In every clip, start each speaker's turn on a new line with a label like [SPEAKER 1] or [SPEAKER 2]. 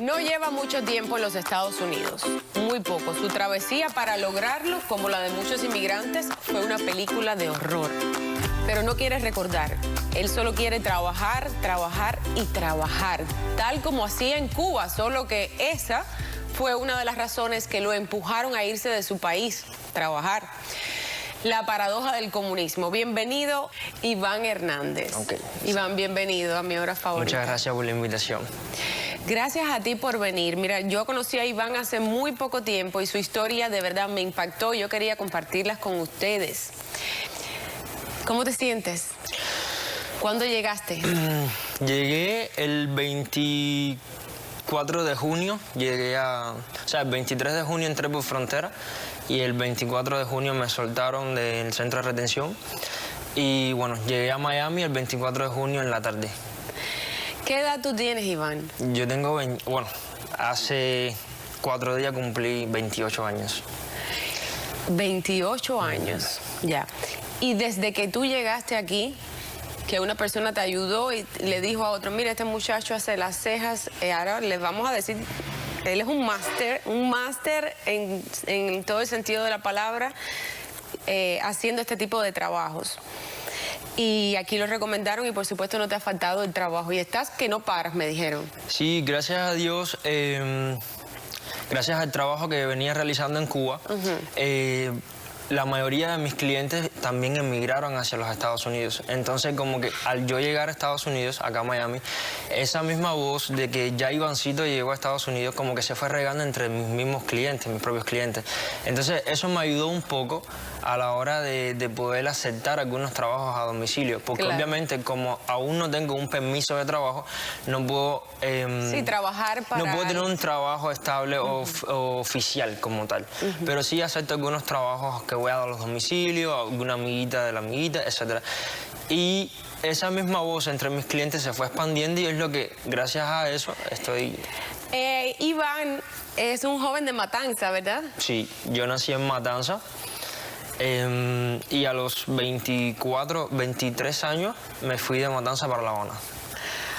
[SPEAKER 1] No lleva mucho tiempo en los Estados Unidos, muy poco. Su travesía para lograrlo, como la de muchos inmigrantes, fue una película de horror. Pero no quiere recordar. Él solo quiere trabajar, trabajar y trabajar, tal como hacía en Cuba, solo que esa fue una de las razones que lo empujaron a irse de su país, trabajar. La paradoja del comunismo. Bienvenido, Iván Hernández.
[SPEAKER 2] Okay.
[SPEAKER 1] Iván, bienvenido a Mi Hora Favorita.
[SPEAKER 2] Muchas gracias por la invitación.
[SPEAKER 1] Gracias a ti por venir. Mira, yo conocí a Iván hace muy poco tiempo y su historia de verdad me impactó. Yo quería compartirlas con ustedes. ¿Cómo te sientes? ¿Cuándo llegaste?
[SPEAKER 2] Llegué el 24 de junio, el 23 de junio entré por frontera y el 24 de junio me soltaron del centro de retención y bueno, llegué a Miami el 24 de junio en la tarde.
[SPEAKER 1] ¿Qué edad tú tienes, Iván?
[SPEAKER 2] Yo tengo, hace 4 días cumplí 28 años.
[SPEAKER 1] 28 años, ya. Y desde que tú llegaste aquí, que una persona te ayudó y le dijo a otro, mira, este muchacho hace las cejas, ahora les vamos a decir, él es un máster en todo el sentido de la palabra, haciendo este tipo de trabajos. Y aquí lo recomendaron y por supuesto no te ha faltado el trabajo. Y estás que no paras, me dijeron.
[SPEAKER 2] Sí, gracias a Dios, gracias al trabajo que venía realizando en Cuba, la mayoría de mis clientes también emigraron hacia los Estados Unidos. Entonces, como que al yo llegar a Estados Unidos, acá a Miami, esa misma voz de que ya Ivancito llegó a Estados Unidos, como que se fue regando entre mis mismos clientes, mis propios clientes. Entonces, eso me ayudó un poco a la hora de poder aceptar algunos trabajos a domicilio. Porque obviamente, como aún no tengo un permiso de trabajo, no puedo...
[SPEAKER 1] trabajar para...
[SPEAKER 2] No puedo tener un trabajo estable o oficial como tal. Pero sí acepto algunos trabajos que voy a dar a los domicilios, a alguna amiguita de la amiguita, etc. Y esa misma voz entre mis clientes se fue expandiendo y es lo que, gracias a eso, estoy...
[SPEAKER 1] Iván es un joven de Matanza, ¿verdad?
[SPEAKER 2] Sí, yo nací en Matanza y a los 23 años me fui de Matanza para La Habana.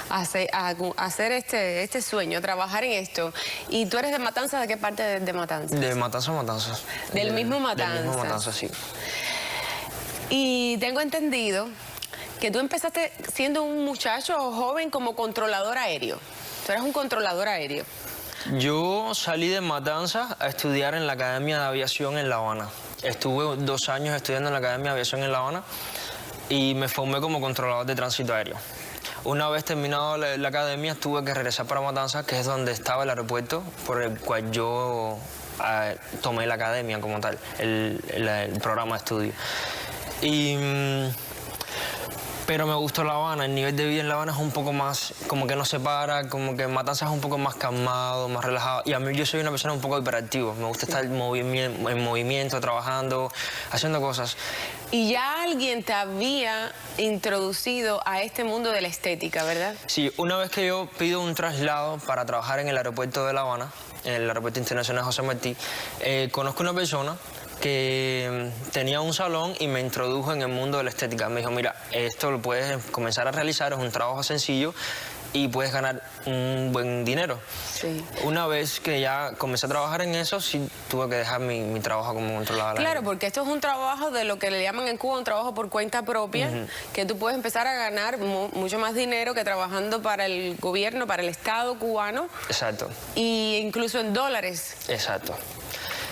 [SPEAKER 1] A hacer este sueño, trabajar en esto. ¿Y tú eres de Matanza? ¿De qué parte de Matanza?
[SPEAKER 2] De Matanza a Matanza.
[SPEAKER 1] Del mismo Matanza.
[SPEAKER 2] Del mismo Matanza, sí.
[SPEAKER 1] Y tengo entendido que tú empezaste siendo un muchacho joven como controlador aéreo. Tú eres un controlador aéreo.
[SPEAKER 2] Yo salí de Matanza a estudiar en la Academia de Aviación en La Habana. Estuve 2 años estudiando en la Academia de Aviación en La Habana y me formé como controlador de tránsito aéreo. Una vez terminado la academia, tuve que regresar para Matanzas, que es donde estaba el aeropuerto por el cual yo tomé la academia como tal, el programa de estudio. Pero me gustó La Habana, el nivel de vida en La Habana es un poco más, como que no se para, como que Matanzas es un poco más calmado, más relajado. Y a mí yo soy una persona un poco hiperactiva, me gusta estar en movimiento, trabajando, haciendo cosas.
[SPEAKER 1] Y ya alguien te había introducido a este mundo de la estética, ¿verdad?
[SPEAKER 2] Sí, una vez que yo pido un traslado para trabajar en el aeropuerto de La Habana, en el aeropuerto internacional José Martí, conozco una persona que tenía un salón y me introdujo en el mundo de la estética. Me dijo, mira, esto lo puedes comenzar a realizar, es un trabajo sencillo y puedes ganar un buen dinero. Sí. Una vez que ya comencé a trabajar en eso, sí tuve que dejar mi trabajo como controlador.
[SPEAKER 1] Claro, porque esto es un trabajo de lo que le llaman en Cuba un trabajo por cuenta propia, que tú puedes empezar a ganar mucho más dinero que trabajando para el gobierno, para el Estado cubano.
[SPEAKER 2] Exacto.
[SPEAKER 1] Y incluso en dólares.
[SPEAKER 2] Exacto.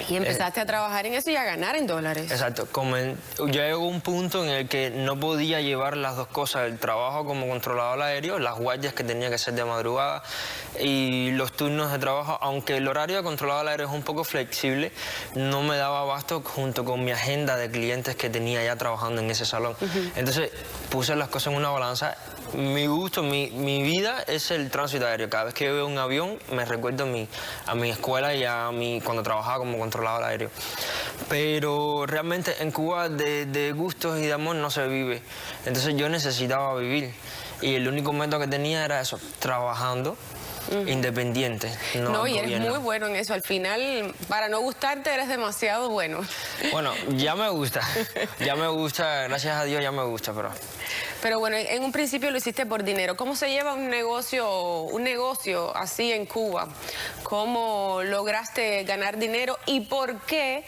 [SPEAKER 1] Y empezaste a trabajar en eso y a ganar en dólares.
[SPEAKER 2] Exacto. Ya llegó un punto en el que no podía llevar las dos cosas, el trabajo como controlador aéreo, las guardias que tenía que ser de madrugada y los turnos de trabajo, aunque el horario de controlador aéreo es un poco flexible, no me daba abasto junto con mi agenda de clientes que tenía ya trabajando en ese salón. Entonces puse las cosas en una balanza. Mi gusto, mi vida es el tránsito aéreo. Cada vez que veo un avión me recuerdo a mi escuela y cuando trabajaba como controlador aéreo. Pero realmente en Cuba de gustos y de amor no se vive. Entonces yo necesitaba vivir y el único método que tenía era eso, trabajando. Independiente.
[SPEAKER 1] No, y eres muy bueno en eso. Al final, para no gustarte, eres demasiado bueno.
[SPEAKER 2] Bueno, ya me gusta. Ya me gusta, gracias a Dios ya me gusta, pero...
[SPEAKER 1] Pero bueno, en un principio lo hiciste por dinero. ¿Cómo se lleva un negocio así en Cuba? ¿Cómo lograste ganar dinero y por qué?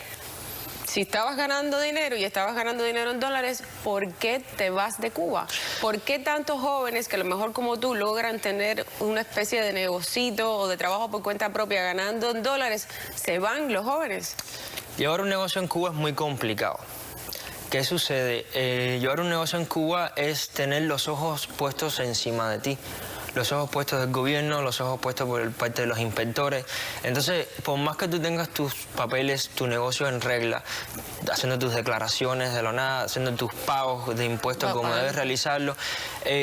[SPEAKER 1] Si estabas ganando dinero y estabas ganando dinero en dólares, ¿por qué te vas de Cuba? ¿Por qué tantos jóvenes que a lo mejor como tú logran tener una especie de negocito o de trabajo por cuenta propia ganando en dólares, se van los jóvenes?
[SPEAKER 2] Llevar un negocio en Cuba es muy complicado. ¿Qué sucede? Llevar un negocio en Cuba es tener los ojos puestos encima de ti. Los ojos puestos del gobierno, los ojos puestos por parte de los inspectores. Entonces, por más que tú tengas tus papeles, tu negocio en regla, haciendo tus declaraciones de lo nada, haciendo tus pagos de impuestos como debes realizarlo,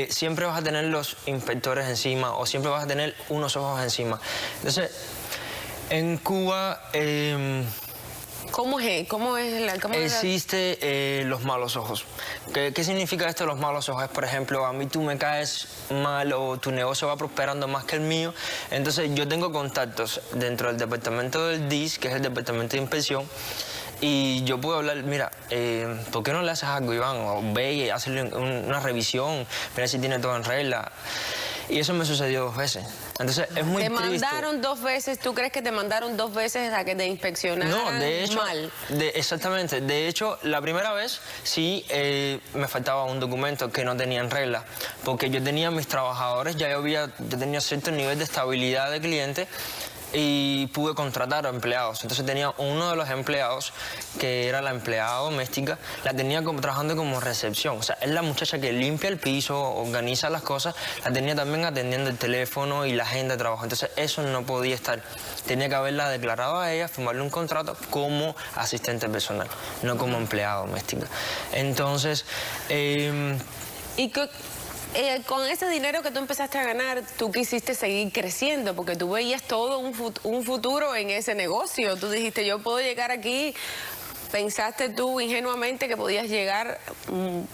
[SPEAKER 2] siempre vas a tener los inspectores encima o siempre vas a tener unos ojos encima. Entonces, en Cuba...
[SPEAKER 1] ¿Cómo
[SPEAKER 2] existe los malos ojos? ¿Qué significa esto, los malos ojos? Por ejemplo, a mí tú me caes mal o tu negocio va prosperando más que el mío. Entonces yo tengo contactos dentro del departamento del DIS, que es el departamento de inspección, y yo puedo hablar, mira, ¿por qué no le haces algo, Iván? O ve y hazle una revisión, mira si tiene todo en regla. Y eso me sucedió 2 veces. Entonces es muy triste.
[SPEAKER 1] ¿Te mandaron 2 veces? ¿Tú crees que te mandaron 2 veces a que te inspeccionaran?
[SPEAKER 2] No, de hecho,
[SPEAKER 1] mal?
[SPEAKER 2] Exactamente. De hecho, la primera vez sí me faltaba un documento que no tenía en regla, porque yo tenía mis trabajadores, yo tenía cierto nivel de estabilidad de cliente y pude contratar a empleados. Entonces tenía uno de los empleados, que era la empleada doméstica, la tenía trabajando como recepción. O sea, es la muchacha que limpia el piso, organiza las cosas, la tenía también atendiendo el teléfono y la agenda de trabajo. Entonces eso no podía estar. Tenía que haberla declarado a ella, firmarle un contrato como asistente personal, no como empleada doméstica. Entonces...
[SPEAKER 1] ¿Y con ese dinero que tú empezaste a ganar, tú quisiste seguir creciendo? Porque tú veías todo un futuro en ese negocio. Tú dijiste, yo puedo llegar aquí. ¿Pensaste tú ingenuamente que podías llegar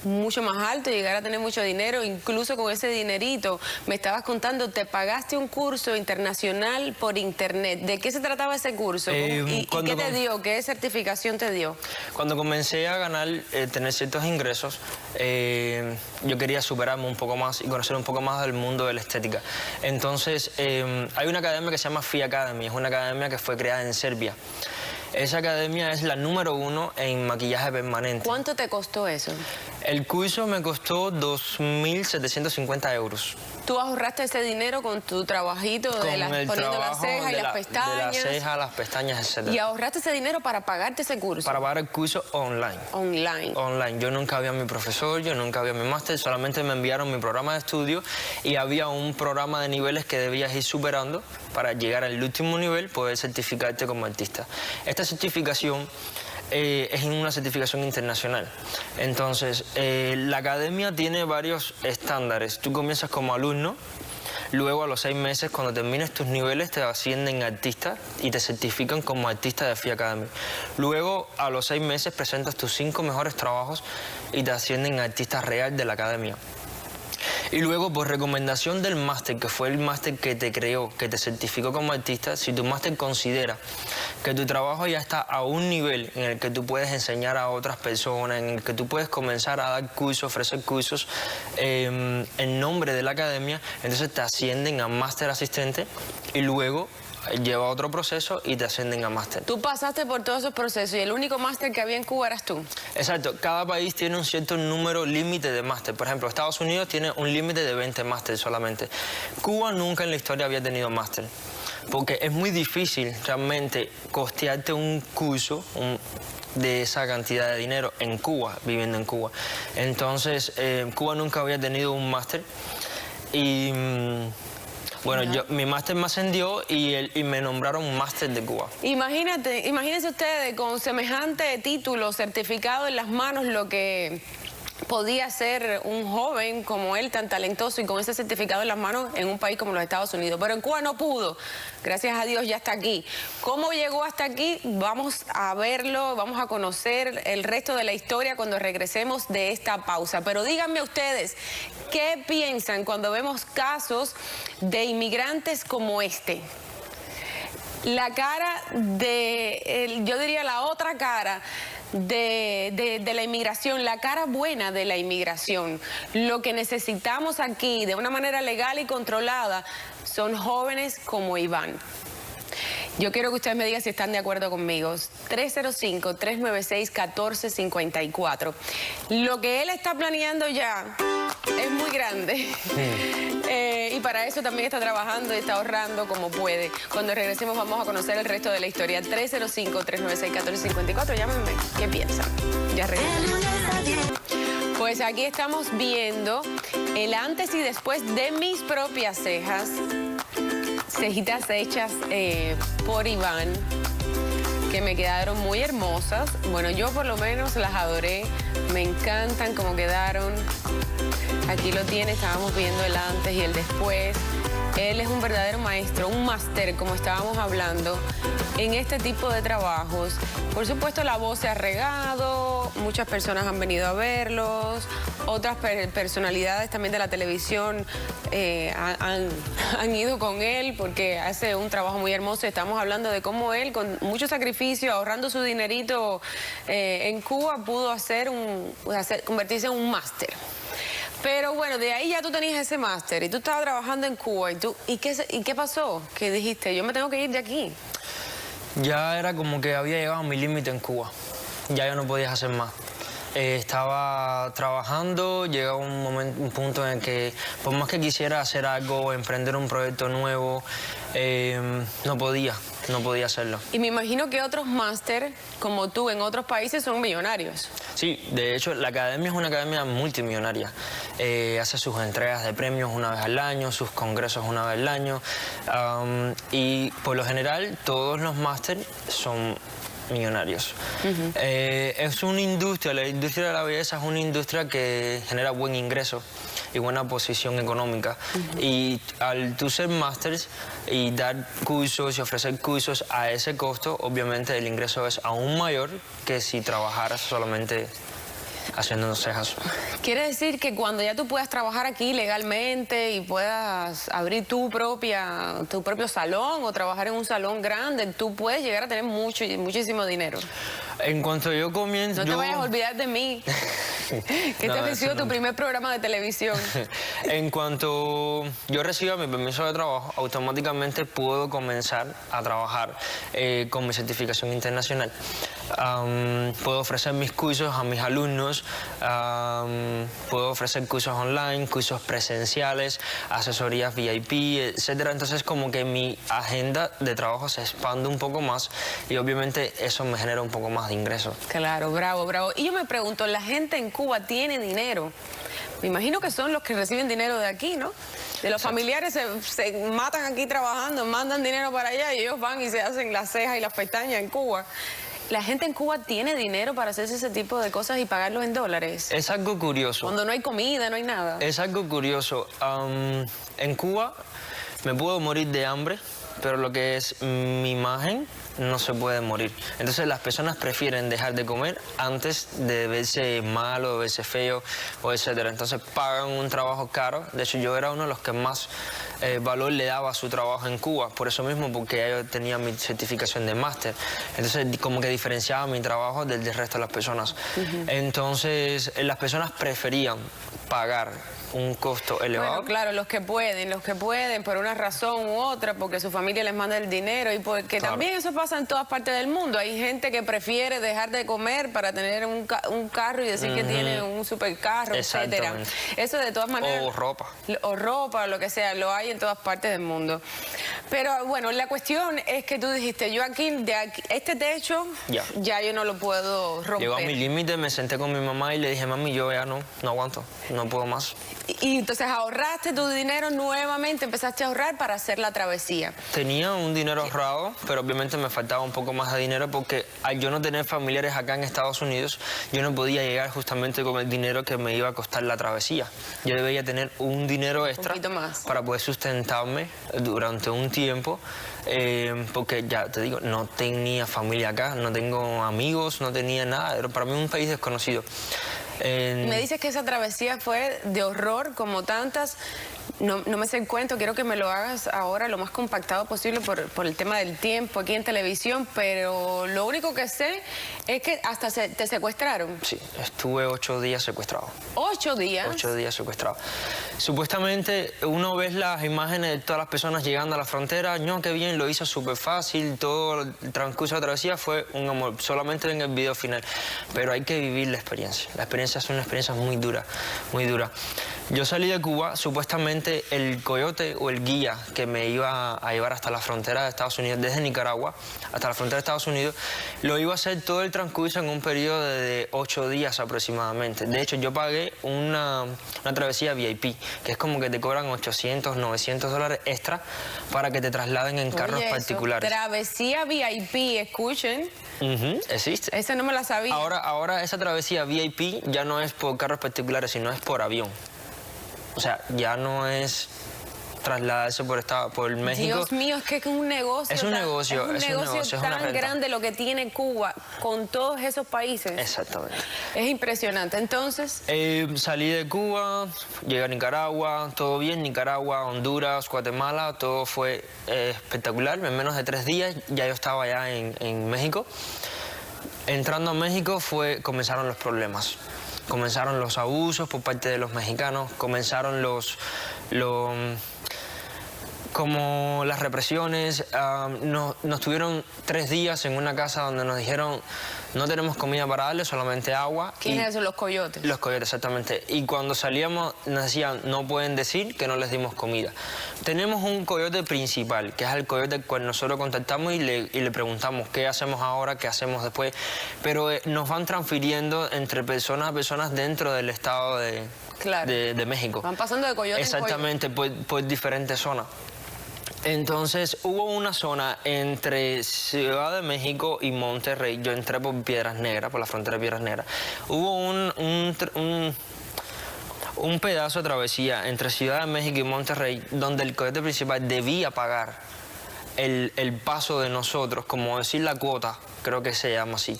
[SPEAKER 1] mucho más alto, llegar a tener mucho dinero? Incluso con ese dinerito, me estabas contando, te pagaste un curso internacional por internet. ¿De qué se trataba ese curso? ¿Y qué te dio? ¿Qué certificación te dio? Cuando
[SPEAKER 2] comencé a ganar, tener ciertos ingresos, yo quería superarme un poco más y conocer un poco más del mundo de la estética. Entonces, hay una academia que se llama FI Academy, es una academia que fue creada en Serbia. Esa academia es la número 1 en maquillaje permanente.
[SPEAKER 1] ¿Cuánto te costó eso?
[SPEAKER 2] El curso me costó 2.750 euros.
[SPEAKER 1] ¿Tú ahorraste ese dinero con tu trabajito poniendo las cejas y las pestañas?
[SPEAKER 2] De las cejas, las pestañas, etc.
[SPEAKER 1] ¿Y ahorraste ese dinero para pagarte ese curso?
[SPEAKER 2] Para pagar el curso online.
[SPEAKER 1] Online.
[SPEAKER 2] Online. Yo nunca había mi profesor, yo nunca había mi máster, solamente me enviaron mi programa de estudio y había un programa de niveles que debías ir superando para llegar al último nivel, poder certificarte como artista. Esta certificación es una certificación internacional. Entonces, la academia tiene varios estándares. Tú comienzas como alumno, luego a los 6 meses, cuando termines tus niveles, te ascienden a artista y te certifican como artista de FI Academy. Luego, a los 6 meses, presentas tus 5 mejores trabajos y te ascienden a artista real de la academia. Y luego, por recomendación del máster, que fue el máster que te creó, que te certificó como artista, si tu máster considera que tu trabajo ya está a un nivel en el que tú puedes enseñar a otras personas, en el que tú puedes comenzar a dar cursos, ofrecer cursos en nombre de la academia, entonces te ascienden a máster asistente y luego lleva otro proceso y te ascienden a máster.
[SPEAKER 1] Tú pasaste por todos esos procesos y el único máster que había en Cuba eras tú.
[SPEAKER 2] Exacto. Cada país tiene un cierto número límite de máster. Por ejemplo, Estados Unidos tiene un límite de 20 máster solamente. Cuba nunca en la historia había tenido máster. Porque es muy difícil realmente costearte un curso de esa cantidad de dinero en Cuba, viviendo en Cuba. Entonces, Cuba nunca había tenido un máster y... Bueno, mi máster me ascendió y me nombraron máster de Cuba.
[SPEAKER 1] Imagínense ustedes con semejante título, certificado en las manos, lo que podía ser un joven como él, tan talentoso y con ese certificado en las manos en un país como los Estados Unidos. Pero en Cuba no pudo. Gracias a Dios ya está aquí. ¿Cómo llegó hasta aquí? Vamos a verlo, vamos a conocer el resto de la historia cuando regresemos de esta pausa. Pero díganme ustedes, ¿qué piensan cuando vemos casos de inmigrantes como este? La cara yo diría la otra cara de la inmigración, la cara buena de la inmigración. Lo que necesitamos aquí de una manera legal y controlada son jóvenes como Iván. Yo quiero que ustedes me digan si están de acuerdo conmigo. 305-396-1454. Lo que él está planeando ya es muy grande. Y para eso también está trabajando y está ahorrando como puede. Cuando regresemos vamos a conocer el resto de la historia. 305-396-1454. Llámenme. ¿Qué piensan? Ya regresamos. Pues aquí estamos viendo el antes y después de mis propias cejas. Cejitas hechas por Iván, que me quedaron muy hermosas. Bueno, yo por lo menos las adoré. Me encantan cómo quedaron. Aquí lo tiene, estábamos viendo el antes y el después. Él es un verdadero maestro, un máster, como estábamos hablando, en este tipo de trabajos. Por supuesto, la voz se ha regado, muchas personas han venido a verlos, otras personalidades también de la televisión han ido con él porque hace un trabajo muy hermoso. Estamos hablando de cómo él, con mucho sacrificio, ahorrando su dinerito en Cuba, pudo convertirse en un máster. Pero bueno, de ahí ya tú tenías ese máster y tú estabas trabajando en Cuba. ¿Y qué pasó? Que dijiste, yo me tengo que ir de aquí.
[SPEAKER 2] Ya era como que había llegado a mi límite en Cuba. Ya yo no podía hacer más. Estaba trabajando, llegó un punto en el que por más que quisiera hacer algo, emprender un proyecto nuevo, no podía hacerlo. Y
[SPEAKER 1] me imagino que otros máster como tú en otros países son millonarios.
[SPEAKER 2] Sí, de hecho la academia es una academia multimillonaria. Hace sus entregas de premios una vez al año, sus congresos una vez al año, y por lo general todos los máster son millonarios. Es una industria, la industria de la belleza es una industria que genera buen ingreso y buena posición económica. Y al tú ser másters y dar cursos y ofrecer cursos a ese costo, obviamente el ingreso es aún mayor que si trabajaras solamente haciendo cejas.
[SPEAKER 1] Quiere decir que cuando ya tú puedas trabajar aquí legalmente y puedas abrir tu propio salón o trabajar en un salón grande, tú puedes llegar a tener muchísimo dinero.
[SPEAKER 2] En cuanto yo comienzo...
[SPEAKER 1] No te vayas a olvidar de mí. Que este ha sido tu primer programa de televisión.
[SPEAKER 2] En cuanto yo reciba mi permiso de trabajo, automáticamente puedo comenzar a trabajar con mi certificación internacional. Puedo ofrecer mis cursos a mis alumnos, puedo ofrecer cursos online, cursos presenciales, asesorías VIP, etcétera. Entonces como que mi agenda de trabajo se expande un poco más y obviamente eso me genera un poco más de ingresos.
[SPEAKER 1] Claro, bravo, bravo. Y yo me pregunto, ¿la gente en Cuba tiene dinero? Me imagino que son los que reciben dinero de aquí, ¿no? De los familiares se matan aquí trabajando, mandan dinero para allá y ellos van y se hacen las cejas y las pestañas en Cuba. ¿La gente en Cuba tiene dinero para hacerse ese tipo de cosas y pagarlos en dólares?
[SPEAKER 2] Es algo curioso.
[SPEAKER 1] Cuando no hay comida, no hay nada.
[SPEAKER 2] Es algo curioso. En Cuba me puedo morir de hambre, pero lo que es mi imagen no se puede morir. Entonces las personas prefieren dejar de comer antes de verse malo, de verse feo, o etcétera. Entonces pagan un trabajo caro. De hecho, yo era uno de los que más valor le daba a su trabajo en Cuba. Por eso mismo, porque yo tenía mi certificación de máster. Entonces, como que diferenciaba mi trabajo del resto de las personas. Entonces, las personas preferían pagar un costo elevado.
[SPEAKER 1] Bueno, claro, los que pueden por una razón u otra, porque su familia les manda el dinero y porque también eso pasa en todas partes del mundo. Hay gente que prefiere dejar de comer para tener un carro y decir que tiene un supercarro, etcétera. Eso de todas maneras.
[SPEAKER 2] O ropa.
[SPEAKER 1] O ropa, lo que sea, lo hay en todas partes del mundo. Pero bueno, la cuestión es que tú dijiste, yo aquí, este techo, ya yo no lo puedo romper.
[SPEAKER 2] Llegó a mi límite, me senté con mi mamá y le dije, mami, yo ya no aguanto, no puedo más.
[SPEAKER 1] Y entonces ahorraste tu dinero nuevamente, empezaste a ahorrar para hacer la travesía.
[SPEAKER 2] Tenía un dinero ahorrado, pero obviamente me faltaba un poco más de dinero porque al yo no tener familiares acá en Estados Unidos, yo no podía llegar justamente con el dinero que me iba a costar la travesía. Yo debía tener un dinero extra para poder sustentarme durante un tiempo, porque ya te digo, no tenía familia acá, no tengo amigos, no tenía nada, era para mí un país desconocido.
[SPEAKER 1] Me dices que esa travesía fue de horror como tantas. No me sé el cuento, quiero que me lo hagas ahora lo más compactado posible por el tema del tiempo aquí en televisión, pero lo único que sé es que hasta te secuestraron.
[SPEAKER 2] Sí, estuve 8 días secuestrado.
[SPEAKER 1] ¿8 días?
[SPEAKER 2] 8 días secuestrado. Supuestamente uno ve las imágenes de todas las personas llegando a la frontera, no, qué bien, lo hizo súper fácil, todo el transcurso de la travesía fue un amor, solamente en el video final, pero hay que vivir la experiencia. La experiencia es una experiencia muy dura, muy dura. Yo salí de Cuba, supuestamente el coyote o el guía que me iba a llevar hasta la frontera de Estados Unidos, desde Nicaragua hasta la frontera de Estados Unidos, lo iba a hacer todo el transcurso en un periodo de 8 días aproximadamente. De hecho, yo pagué una travesía VIP, que es como que te cobran 800, 900 dólares extra para que te trasladen en carros particulares.
[SPEAKER 1] Travesía VIP, escuchen.
[SPEAKER 2] Existe.
[SPEAKER 1] Esa no me la sabía.
[SPEAKER 2] Ahora esa travesía VIP ya no es por carros particulares, sino es por avión. O sea, ya no es trasladarse por México.
[SPEAKER 1] Dios mío, es que es un negocio.
[SPEAKER 2] Es un negocio,
[SPEAKER 1] es un negocio tan grande lo que tiene Cuba con todos esos países.
[SPEAKER 2] Exactamente.
[SPEAKER 1] Es impresionante. Entonces,
[SPEAKER 2] salí de Cuba, llegué a Nicaragua, todo bien, Nicaragua, Honduras, Guatemala, todo fue espectacular. En menos de 3 días ya yo estaba allá en México. Entrando a México comenzaron los problemas. Comenzaron los abusos por parte de los mexicanos, comenzaron como las represiones. Nos tuvieron 3 días en una casa donde nos dijeron no tenemos comida para darle, solamente agua.
[SPEAKER 1] ¿Quiénes son los coyotes?
[SPEAKER 2] Los coyotes, exactamente. Y cuando salíamos nos decían no pueden decir que no les dimos comida. Tenemos un coyote principal, que es el coyote que nosotros contactamos y le preguntamos qué hacemos ahora, qué hacemos después. Pero nos van transfiriendo entre personas a personas dentro del estado de México.
[SPEAKER 1] Van pasando de coyote
[SPEAKER 2] exactamente, en coyote. Por diferentes zonas. Entonces hubo una zona entre Ciudad de México y Monterrey. Yo entré por Piedras Negras, por la frontera de Piedras Negras. Hubo un pedazo de travesía entre Ciudad de México y Monterrey donde el coyote principal debía pagar el paso de nosotros, como decir la cuota, creo que se llama así,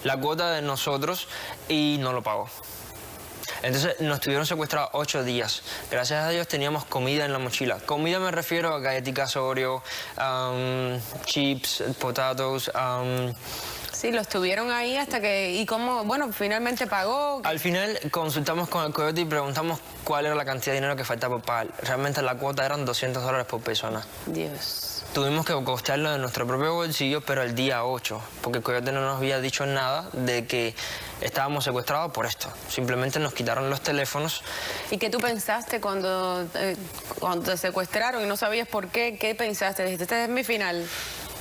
[SPEAKER 2] la cuota de nosotros, y no lo pagó. Entonces nos tuvieron secuestrados 8 días. Gracias a Dios teníamos comida en la mochila. Comida me refiero a galletitas Oreo, chips, potatoes.
[SPEAKER 1] Sí, los tuvieron ahí hasta que... ¿Y cómo? Bueno, finalmente pagó.
[SPEAKER 2] Al final consultamos con el coyote y preguntamos cuál era la cantidad de dinero que faltaba por pagar. Realmente la cuota eran 200 dólares por persona.
[SPEAKER 1] Dios.
[SPEAKER 2] Tuvimos que costearlo de nuestro propio bolsillo, pero el día 8, porque el coyote no nos había dicho nada de que estábamos secuestrados por esto. Simplemente nos quitaron los teléfonos.
[SPEAKER 1] ¿Y qué tú pensaste cuando te secuestraron y no sabías por qué? ¿Qué pensaste? Dijiste, este es mi final.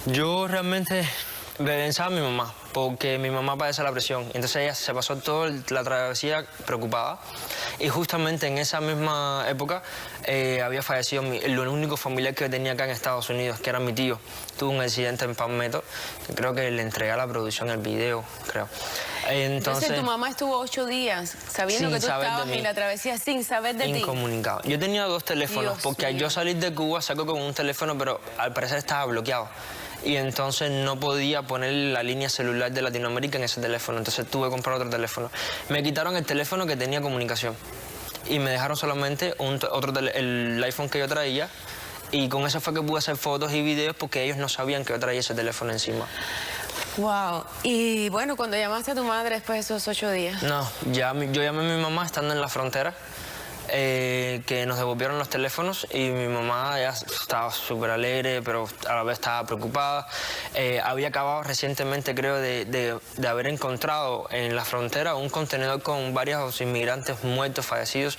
[SPEAKER 2] Yo realmente pensaba en mi mamá, porque mi mamá padece la presión. Entonces ella se pasó toda la travesía preocupada. Y justamente en esa misma época había fallecido el único familiar que tenía acá en Estados Unidos, que era mi tío. Tuvo un accidente en Palmetto, creo que le entregué a la producción el video, creo.
[SPEAKER 1] Entonces tu mamá estuvo 8 días sabiendo que tú estabas en la travesía sin saber de ti.
[SPEAKER 2] Incomunicado. Yo tenía 2 teléfonos,
[SPEAKER 1] Dios
[SPEAKER 2] porque al yo salir de Cuba saco con un teléfono, pero al parecer estaba bloqueado. Y entonces no podía poner la línea celular de Latinoamérica en ese teléfono, entonces tuve que comprar otro teléfono. Me quitaron el teléfono que tenía comunicación y me dejaron solamente el iPhone que yo traía, y con eso fue que pude hacer fotos y videos porque ellos no sabían que yo traía ese teléfono encima.
[SPEAKER 1] Wow. Y bueno, cuando llamaste a tu madre después de esos 8 días.
[SPEAKER 2] No, yo llamé a mi mamá estando en la frontera. Que nos devolvieron los teléfonos, y mi mamá ya estaba súper alegre, pero a la vez estaba preocupada. Había acabado recientemente, creo, de haber encontrado en la frontera un contenedor con varios inmigrantes muertos, fallecidos,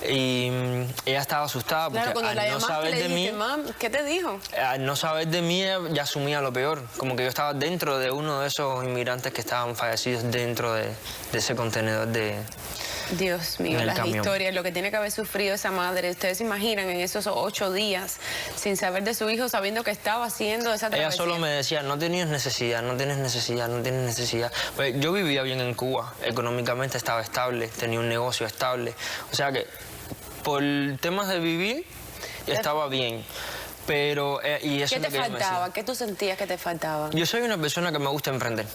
[SPEAKER 2] y ella estaba asustada porque al no saber de mí,
[SPEAKER 1] ¿qué te dijo?
[SPEAKER 2] Al no saber de mí, ya asumía lo peor, como que yo estaba dentro de uno de esos inmigrantes que estaban fallecidos dentro de ese contenedor de...
[SPEAKER 1] Dios mío, las historias, lo que tiene que haber sufrido esa madre. Ustedes se imaginan en esos 8 días sin saber de su hijo, sabiendo que estaba haciendo esa travesía.
[SPEAKER 2] Ella solo me decía, no tienes necesidad, no tienes necesidad, no tienes necesidad. Pues yo vivía bien en Cuba, económicamente estaba estable, tenía un negocio estable. O sea que por temas de vivir estaba bien. Pero, y eso
[SPEAKER 1] ¿qué te faltaba? ¿Qué tú sentías que te faltaba?
[SPEAKER 2] Yo soy una persona que me gusta emprender.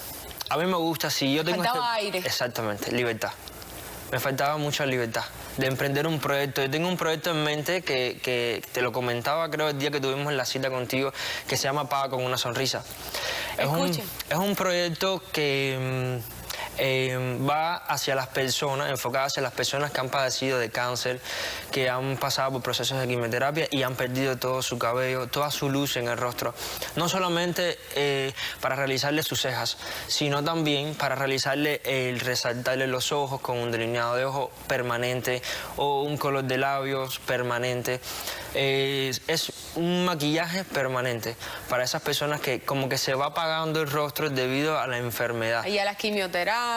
[SPEAKER 2] A mí me gusta, si yo tengo
[SPEAKER 1] faltaba aire.
[SPEAKER 2] Exactamente, libertad. Me faltaba mucha libertad. de emprender un proyecto. Yo tengo un proyecto en mente que te lo comentaba, creo, el día que tuvimos la cita contigo, que se llama Paga con una sonrisa. Es un proyecto que va hacia las personas, enfocada hacia las personas que han padecido de cáncer, que han pasado por procesos de quimioterapia y han perdido todo su cabello, toda su luz en el rostro. No solamente para realizarle sus cejas, sino también para realizarle el resaltarle los ojos con un delineado de ojo permanente o un color de labios permanente. Es un maquillaje permanente para esas personas que como que se va apagando el rostro debido a la enfermedad.
[SPEAKER 1] Y a las quimioterapias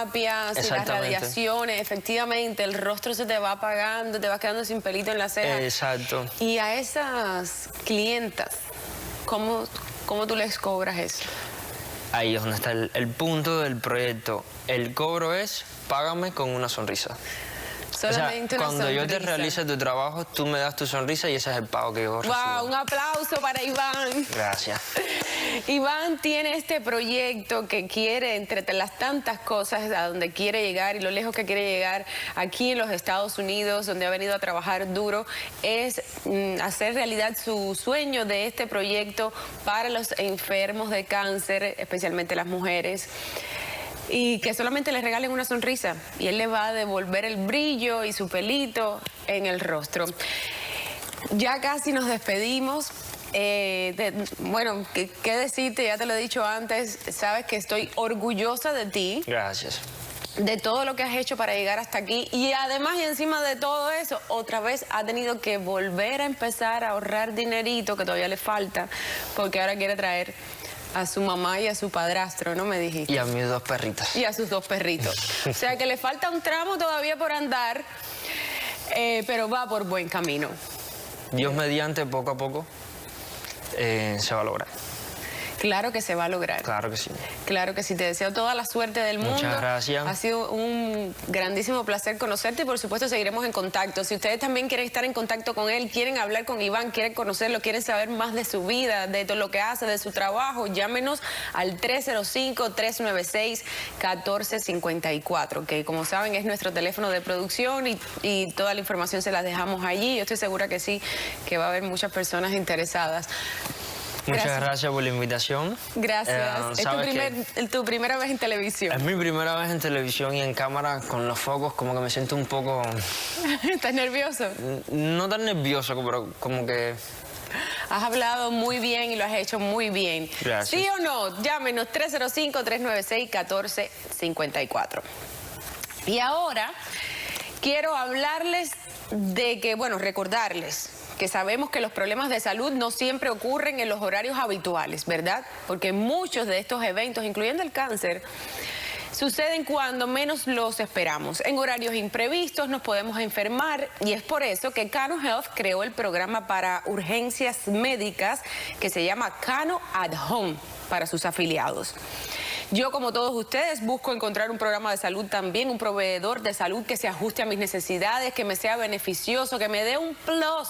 [SPEAKER 1] y las radiaciones, efectivamente, el rostro se te va apagando, te vas quedando sin pelito en la ceja.
[SPEAKER 2] Exacto.
[SPEAKER 1] Y a esas clientas, ¿cómo tú les cobras eso?
[SPEAKER 2] Ahí es donde está el punto del proyecto. El cobro es, págame con una sonrisa.
[SPEAKER 1] Solamente una
[SPEAKER 2] cuando yo te
[SPEAKER 1] sonrisa.
[SPEAKER 2] realice tu trabajo, tú me das tu sonrisa y ese es el pago que yo recibo.
[SPEAKER 1] ¡Wow! Un aplauso para Iván.
[SPEAKER 2] Gracias.
[SPEAKER 1] Iván tiene este proyecto que quiere, entre las tantas cosas a donde quiere llegar y lo lejos que quiere llegar aquí en los Estados Unidos, donde ha venido a trabajar duro, es hacer realidad su sueño de este proyecto para los enfermos de cáncer, especialmente las mujeres. Y que solamente le regalen una sonrisa y él le va a devolver el brillo y su pelito en el rostro. Ya casi nos despedimos. Bueno, ¿qué decirte? Ya te lo he dicho antes, sabes que estoy orgullosa de ti.
[SPEAKER 2] Gracias.
[SPEAKER 1] De todo lo que has hecho para llegar hasta aquí y además y encima de todo eso, otra vez ha tenido que volver a empezar a ahorrar dinerito que todavía le falta porque ahora quiere traer a su mamá y a su padrastro, ¿no me dijiste?
[SPEAKER 2] Y a mis 2 perritas.
[SPEAKER 1] Y a sus 2 perritos. O sea que le falta un tramo todavía por andar, pero va por buen camino.
[SPEAKER 2] Dios mediante, poco a poco, se va a lograr.
[SPEAKER 1] Claro que se va a lograr.
[SPEAKER 2] Claro que sí.
[SPEAKER 1] Claro que sí, te deseo toda la suerte del mundo.
[SPEAKER 2] Muchas gracias.
[SPEAKER 1] Ha sido un grandísimo placer conocerte y por supuesto seguiremos en contacto. Si ustedes también quieren estar en contacto con él, quieren hablar con Iván, quieren conocerlo, quieren saber más de su vida, de todo lo que hace, de su trabajo, llámenos al 305-396-1454, que como saben es nuestro teléfono de producción y toda la información se las dejamos allí. Yo estoy segura que sí, que va a haber muchas personas interesadas.
[SPEAKER 2] Muchas gracias por la invitación.
[SPEAKER 1] Gracias. Es tu primera vez en televisión.
[SPEAKER 2] Es mi primera vez en televisión y en cámara con los focos, como que me siento un poco...
[SPEAKER 1] ¿Estás nervioso?
[SPEAKER 2] No tan nervioso, pero como que...
[SPEAKER 1] Has hablado muy bien y lo has hecho muy bien.
[SPEAKER 2] Gracias.
[SPEAKER 1] ¿Sí o no? Llámenos 305-396-1454. Y ahora quiero hablarles de que, bueno, recordarles que sabemos que los problemas de salud no siempre ocurren en los horarios habituales, ¿verdad? Porque muchos de estos eventos, incluyendo el cáncer, suceden cuando menos los esperamos. En horarios imprevistos nos podemos enfermar y es por eso que Cano Health creó el programa para urgencias médicas que se llama Cano at Home para sus afiliados. Yo, como todos ustedes, busco encontrar un programa de salud también, un proveedor de salud que se ajuste a mis necesidades, que me sea beneficioso, que me dé un plus.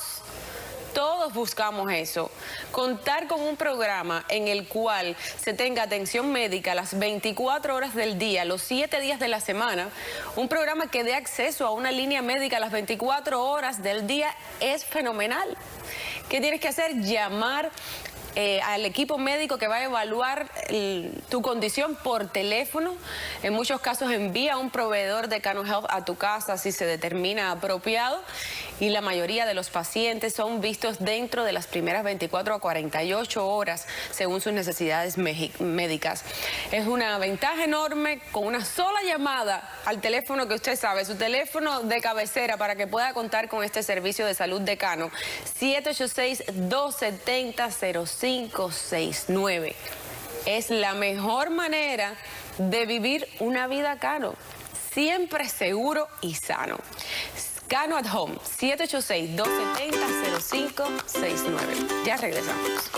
[SPEAKER 1] Todos buscamos eso, contar con un programa en el cual se tenga atención médica las 24 horas del día, los 7 días de la semana, un programa que dé acceso a una línea médica las 24 horas del día es fenomenal. ¿Qué tienes que hacer? Llamar al equipo médico que va a evaluar tu condición por teléfono. En muchos casos envía un proveedor de Cano Health a tu casa si se determina apropiado y la mayoría de los pacientes son vistos dentro de las primeras 24 a 48 horas según sus necesidades médicas. Es una ventaja enorme con una sola llamada al teléfono que usted sabe, su teléfono de cabecera para que pueda contar con este servicio de salud de Cano, 786-270-0569. Es la mejor manera de vivir una vida Cano, siempre seguro y sano. Cano at Home, 786-270-0569. Ya regresamos.